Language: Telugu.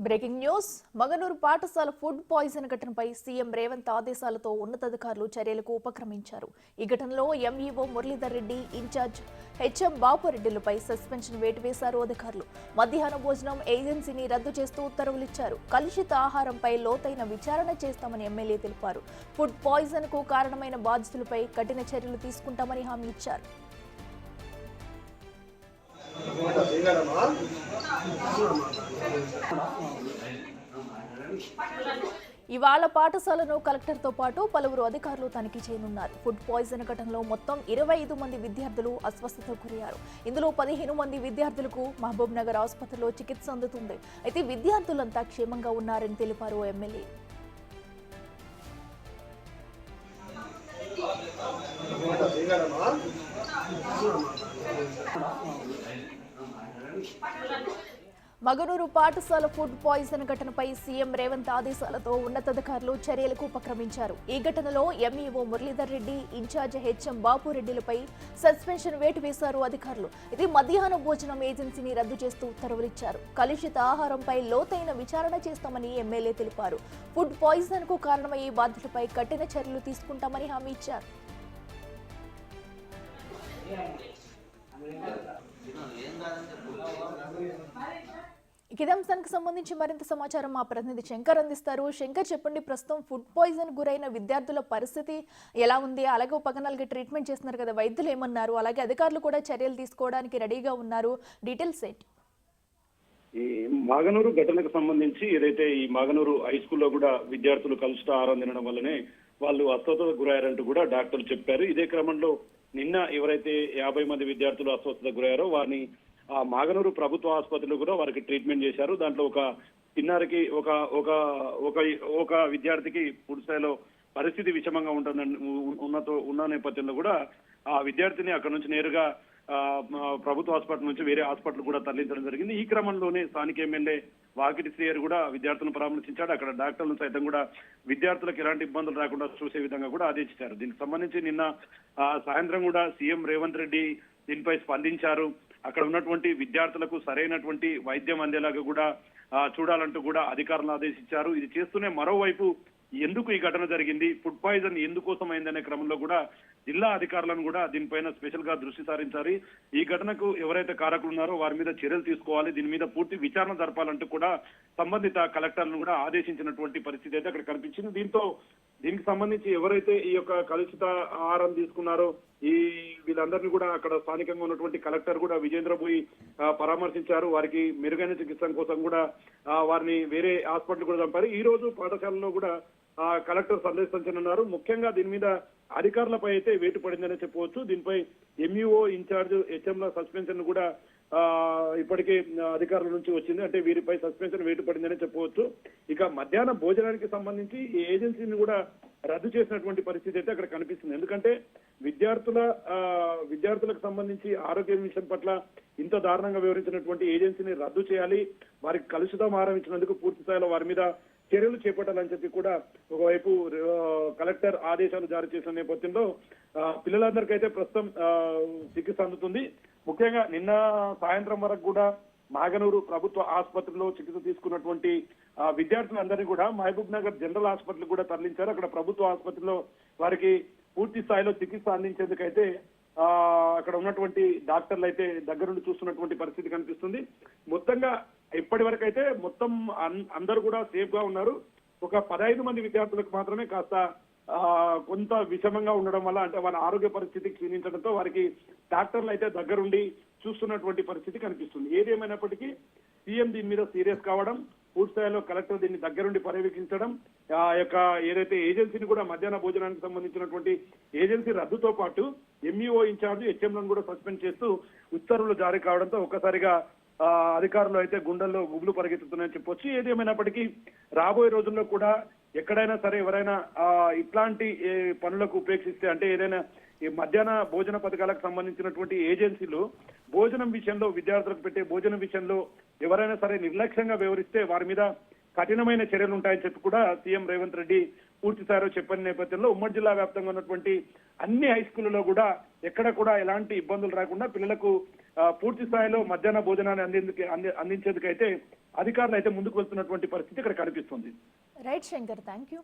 బ్రేకింగ్ న్యూస్ మగనూరు పాఠశాల ఫుడ్ పాయిజన్ ఘటనపై సీఎం రేవంత్ ఆదేశాలతో ఉన్నతాధికారులు చర్యలకు ఉపక్రమించారు. ఈ ఘటనలో MEO Muralidhar Reddy, in charge HM బాపురెడ్డిలపై సస్పెన్షన్ వేటు వేశారు అధికారులు. మధ్యాహ్న భోజనం ఏజెన్సీని రద్దు చేస్తూ ఉత్తర్వులిచ్చారు. కలుషిత ఆహారంపై లోతైన విచారణ చేస్తామని ఎమ్మెల్యే తెలిపారు. ఫుడ్ పాయిజన్ కు కారణమైన బాధితులపై కఠిన చర్యలు తీసుకుంటామని హామీ ఇచ్చారు. ఇవాళ పాఠశాలను కలెక్టర్తో పాటు పలువురు అధికారులు తనిఖీ చేయనున్నారు. ఫుడ్ పాయిజన్ ఘటనలో మొత్తం 25 మంది విద్యార్థులు అస్వస్థతకు గురయ్యారు. ఇందులో 15 మంది విద్యార్థులకు మహబూబ్ నగర్ ఆసుపత్రిలో చికిత్స అందుతుంది. అయితే విద్యార్థులంతా క్షేమంగా ఉన్నారని తెలిపారు ఎమ్మెల్యే. మగనూరు పాఠశాల ఫుడ్ పాయిజన్ ఘటనపై సీఎం రేవంత్ ఆదేశాలతో ఉన్నతాధికారులు చర్యలకు ఉపక్రమించారు. ఈ ఘటనలో MEO Muralidhar Reddy, in charge HM బాపురెడ్డిలపై సస్పెన్షన్ వేటు వేశారు అధికారులు. ఇది మధ్యాహ్న భోజనం ఏజెన్సీని రద్దు చేస్తూ ఉత్తర్వులిచ్చారు. కలుషిత ఆహారంపై లోతైన విచారణ చేస్తామని ఎమ్మెల్యే తెలిపారు. ఫుడ్ పాయిజన్ కు కారణమయ్యే బాధ్యులపై కఠిన చర్యలు తీసుకుంటామని హామీ ఇచ్చారు. ఇదే అంశానికి సంబంధించి మరింత సమాచారం మా ప్రతినిధి శంకర్ అందిస్తారు. శంకర్, చెప్పండి, ప్రస్తుతం ఫుడ్ పాయిజన్ గురైన విద్యార్థుల పరిస్థితి ఎలా ఉంది? అలాగే ఉపకరణాలకి ట్రీట్మెంట్ చేస్తున్నారు కదా, వైద్యులు ఏమన్నారు? అలాగే అధికారులు కూడా చర్యలు తీసుకోవడానికి రెడీగా ఉన్నారు. డీటెయిల్స్ ఏంటి? ఈ మాగనూరు ఘటనకు సంబంధించి ఏదైతే ఈ మాగనూరు హై స్కూల్లో కూడా విద్యార్థులు కలుషిత ఆహారం తినడం వల్లనే వాళ్ళు అస్వస్థతకు గురయ్యారంటూ కూడా డాక్టర్లు చెప్పారు. ఇదే క్రమంలో నిన్న ఎవరైతే 50 మంది విద్యార్థులు అస్వస్థతకు గురయ్యారో వారిని ఆ మాగనూరు ప్రభుత్వ ఆసుపత్రిలో కూడా వారికి ట్రీట్మెంట్ చేశారు. దాంట్లో ఒక చిన్నారికి ఒక విద్యార్థికి పూర్తి స్థాయిలో పరిస్థితి విషమంగా ఉంటుందని ఉన్న నేపథ్యంలో కూడా ఆ విద్యార్థిని అక్కడ నుంచి నేరుగా ప్రభుత్వ హాస్పిటల్ నుంచి వేరే హాస్పిటల్ కూడా తరలించడం జరిగింది. ఈ క్రమంలోనే స్థానిక ఎమ్మెల్యే వాకిటి శ్రీయర్ కూడా విద్యార్థులను పరామర్శించాడు. అక్కడ డాక్టర్లను సైతం కూడా విద్యార్థులకు ఎలాంటి ఇబ్బందులు రాకుండా చూసే విధంగా కూడా ఆదేశించారు. దీనికి సంబంధించి నిన్న సాయంత్రం కూడా సీఎం రేవంత్ రెడ్డి దీనిపై స్పందించారు. అక్కడ ఉన్నటువంటి విద్యార్థులకు సరైనటువంటి వైద్యం అందేలాగా కూడా చూడాలంటూ కూడా అధికారులను ఆదేశించారు. ఇది చేస్తూనే మరోవైపు ఎందుకు ఈ ఘటన జరిగింది, ఫుడ్ పాయిజన్ ఎందుకోసం అయిందనే క్రమంలో కూడా జిల్లా అధికారులను కూడా దీనిపైన స్పెషల్ గా దృష్టి సారించారు. ఈ ఘటనకు ఎవరైతే కారకులు ఉన్నారో వారి మీద చర్యలు తీసుకోవాలి, దీని మీద పూర్తి విచారణ జరపాలంటూ కూడా సంబంధిత కలెక్టర్లను కూడా ఆదేశించినటువంటి పరిస్థితి అయితే అక్కడ కనిపించింది. దీనికి సంబంధించి ఎవరైతే ఈ యొక్క కలుషిత ఆహారం తీసుకున్నారో వీళ్ళందరినీ కూడా అక్కడ స్థానికంగా ఉన్నటువంటి కలెక్టర్ కూడా విజేంద్ర పోయి పరామర్శించారు. వారికి మెరుగైన చికిత్స కోసం కూడా వారిని వేరే హాస్పిటల్ కూడా పంపారు. ఈ రోజు పాఠశాలలో కూడా కలెక్టర్ సందర్శించనున్నారు. ముఖ్యంగా దీని మీద అధికారులపై అయితే వేటు పడిందనే చెప్పవచ్చు. దీనిపై ఎంఈఓ, ఇన్ఛార్జ్ హెచ్ఎంల సస్పెన్షన్ కూడా ఇప్పటికే అధికారుల నుంచి వచ్చింది. అంటే వీరిపై సస్పెన్షన్ వేటు పడిందనే చెప్పవచ్చు. ఇక మధ్యాహ్న భోజనానికి సంబంధించి ఈ ఏజెన్సీని కూడా రద్దు చేసినటువంటి పరిస్థితి అయితే అక్కడ కనిపిస్తుంది. ఎందుకంటే విద్యార్థులకు సంబంధించి ఆరోగ్యం విషయం పట్ల ఇంత దారుణంగా వివరించినటువంటి ఏజెన్సీని రద్దు చేయాలి, వారికి కలుషితం ఆహారం ఇచ్చినందుకు పూర్తి స్థాయిలో వారి మీద చర్యలు చేపట్టాలని చెప్పి కూడా ఒకవైపు కలెక్టర్ ఆదేశాలు జారీ చేసిన నేపథ్యంలో పిల్లలందరికైతే ప్రస్తుతం చికిత్స అందుతుంది. ముఖ్యంగా నిన్న సాయంత్రం వరకు కూడా మాగనూరు ప్రభుత్వ ఆసుపత్రిలో చికిత్స తీసుకున్నటువంటి విద్యార్థులందరినీ కూడా మహబూబ్ నగర్ జనరల్ హాస్పిటల్ కూడా తరలించారు. అక్కడ ప్రభుత్వ ఆసుపత్రిలో వారికి పూర్తి స్థాయిలో చికిత్స అందించేందుకైతే అక్కడ ఉన్నటువంటి డాక్టర్లు అయితే దగ్గరుండి చూస్తున్నటువంటి పరిస్థితి కనిపిస్తుంది. మొత్తంగా ఇప్పటి వరకు అయితే మొత్తం అందరూ కూడా సేఫ్ గా ఉన్నారు. ఒక 15 మంది విద్యార్థులకు మాత్రమే కాస్త కొంత విషమంగా ఉండడం వల్ల, అంటే వాళ్ళ ఆరోగ్య పరిస్థితి క్షీణించడంతో వారికి డాక్టర్లు అయితే దగ్గరుండి చూస్తున్నటువంటి పరిస్థితి కనిపిస్తుంది. ఏదేమైనప్పటికీ సీఎం దీని మీద సీరియస్ కావడం, పూర్తి స్థాయిలో కలెక్టర్ దీన్ని దగ్గరుండి పర్యవేక్షించడం, ఏదైతే ఏజెన్సీని కూడా మధ్యాహ్న భోజనానికి సంబంధించినటువంటి ఏజెన్సీ రద్దుతో పాటు ఎంఈఓ, ఇన్ఛార్జ్, హెచ్ఎంలను కూడా సస్పెండ్ చేస్తూ ఉత్తర్వులు జారీ కావడంతో ఒక్కసారిగా అధికారులు అయితే గుండెల్లో గుబులు పరిగెత్తుతున్నాయని చెప్పొచ్చు. ఏదేమైనప్పటికీ రాబోయే రోజుల్లో కూడా ఎక్కడైనా సరే ఎవరైనా ఇట్లాంటి పనులకు ఉపేక్షిస్తే, అంటే ఏదైనా ఈ మధ్యాహ్న భోజన పథకాలకు సంబంధించినటువంటి ఏజెన్సీలు భోజనం విషయంలో, విద్యార్థులకు పెట్టే భోజనం విషయంలో ఎవరైనా సరే నిర్లక్ష్యంగా వ్యవహరిస్తే వారి మీద కఠినమైన చర్యలు ఉంటాయని చెప్పి కూడా సీఎం రేవంత్ రెడ్డి పూర్తి స్థాయిలో చెప్పిన నేపథ్యంలో ఉమ్మడి జిల్లా వ్యాప్తంగా ఉన్నటువంటి అన్ని హై స్కూళ్లలో కూడా ఎక్కడ కూడా ఎలాంటి ఇబ్బందులు రాకుండా పిల్లలకు పూర్తి స్థాయిలో మధ్యాహ్న భోజనాన్ని అందించేందుకైతే అధికారులు అయితే ముందుకు వెళ్తున్నటువంటి పరిస్థితి ఇక్కడ కనిపిస్తుంది. Right Shankar, thank you.